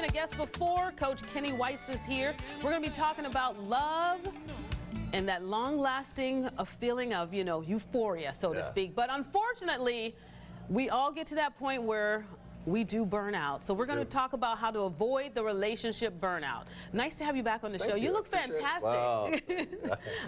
been a guest before. Coach Kenny Weiss is here. We're going to be talking about love and that long-lasting feeling of, you know, euphoria, so to speak. But unfortunately, we all get to that point where we do burn out. So we're going to talk about how to avoid the relationship burnout. Nice to have you back on the show. You look fantastic. Wow.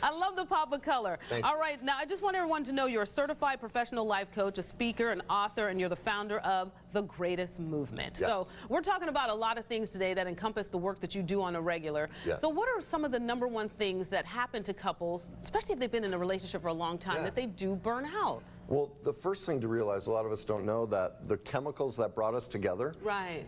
I love the pop of color. All right, now I just want everyone to know you're a certified professional life coach, a speaker, an author, and you're the founder of The Greatest Movement. So we're talking about a lot of things today that encompass the work that you do on a regular. So what are some of the #1 things that happen to couples, especially if they've been in a relationship for a long time, that they do burn out? Well, the first thing to realize, a lot of us don't know that the chemicals that brought us together,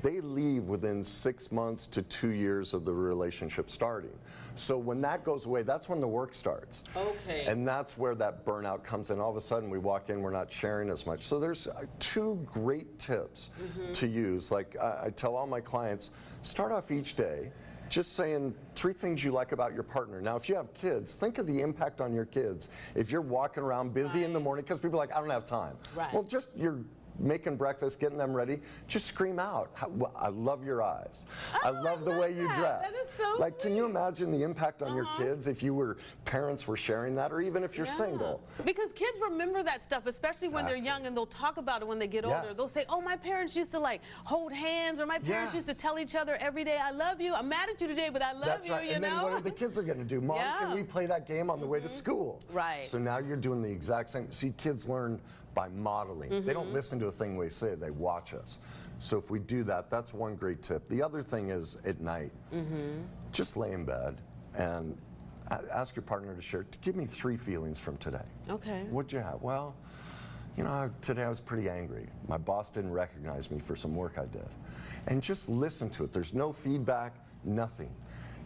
they leave within 6 months to 2 years of the relationship starting. So when that goes away, that's when the work starts. And that's where that burnout comes in. All of a sudden we walk in, we're not sharing as much. So there's 2 great tips to use. Like I tell all my clients, start off each day just saying 3 things you like about your partner. Now, if you have kids, think of the impact on your kids. If you're walking around busy in the morning, because people are like, I don't have time. Well, just you're making breakfast, getting them ready, just scream out, I love your eyes. I love the way you dress. That is so like, can you imagine the impact on your kids if you were, parents were sharing that, or even if you're single? Because kids remember that stuff, especially when they're young, and they'll talk about it when they get older. They'll say, oh, my parents used to like hold hands, or my parents used to tell each other every day, I love you. I'm mad at you today, but I love you, you and know? then what are the kids are going to do? Mom, can we play that game on the way to school? So now you're doing the exact same. See, kids learn by modeling. They don't listen to a thing we say, they watch us. So if we do that, that's one great tip. The other thing is at night, just lay in bed and ask your partner to share, give me 3 feelings from today. What'd you have? Well, you know, today I was pretty angry. My boss didn't recognize me for some work I did. And just listen to it. There's no feedback, nothing.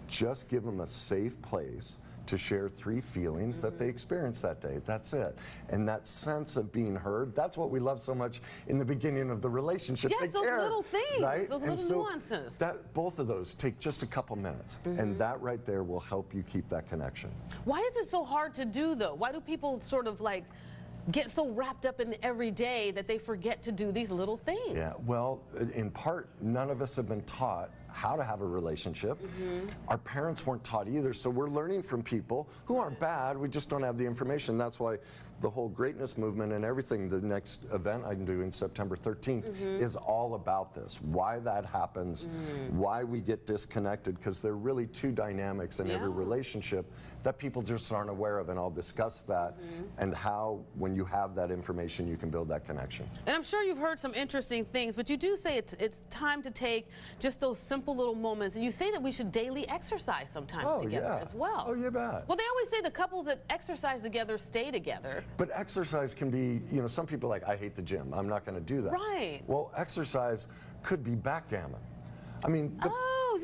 Just give them a safe place to share 3 feelings that they experienced that day. That's it. And that sense of being heard, that's what we love so much in the beginning of the relationship. Yes, those little things, those little nuances. Both of those take just a couple minutes, and that right there will help you keep that connection. Why is it so hard to do, though? Why do people sort of like get so wrapped up in every day that they forget to do these little things? Well, in part, none of us have been taught how to have a relationship. Our parents weren't taught either, so we're learning from people who aren't bad, we just don't have the information. That's why the whole greatness movement and everything, the next event I'm doing September 13th is all about this. Why that happens, why we get disconnected, because there are really 2 dynamics in every relationship that people just aren't aware of, and I'll discuss that and how, when you have that information, you can build that connection. And I'm sure you've heard some interesting things, but you do say it's time to take just those simple little moments, and you say that we should daily exercise sometimes together as well. Oh, you bet. Well, they always say the couples that exercise together stay together. But exercise can be, you know, some people are like, I hate the gym, I'm not going to do that. Well, exercise could be backgammon. I mean, so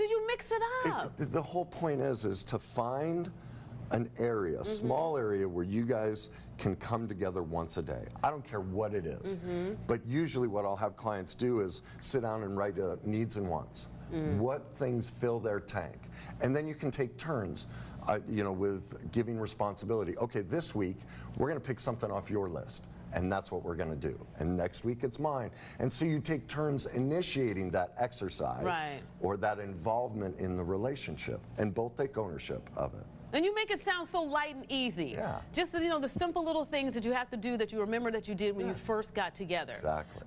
you mix it up. The whole point is to find an area, a small area where you guys can come together once a day. I don't care what it is, but usually what I'll have clients do is sit down and write needs and wants. What things fill their tank, and then you can take turns, you know, with giving responsibility. Okay, this week we're going to pick something off your list, and that's what we're going to do. And next week it's mine. And so you take turns initiating that exercise or that involvement in the relationship, and both take ownership of it. And you make it sound so light and easy. Just, you know, the simple little things that you have to do that you remember that you did when you first got together.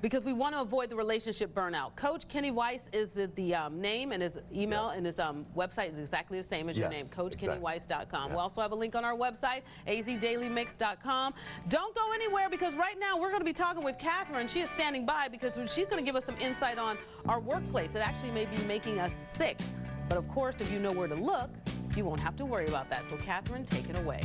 Because we want to avoid the relationship burnout. Coach Kenny Weiss is the name, and his email and his website is exactly the same as your name, CoachKennyWeiss.com. We'll also have a link on our website, azdailymix.com. Don't go anywhere, because right now we're going to be talking with Catherine. She is standing by because she's going to give us some insight on our workplace that actually may be making us sick. But of course, if you know where to look, you won't have to worry about that. So Catherine, take it away.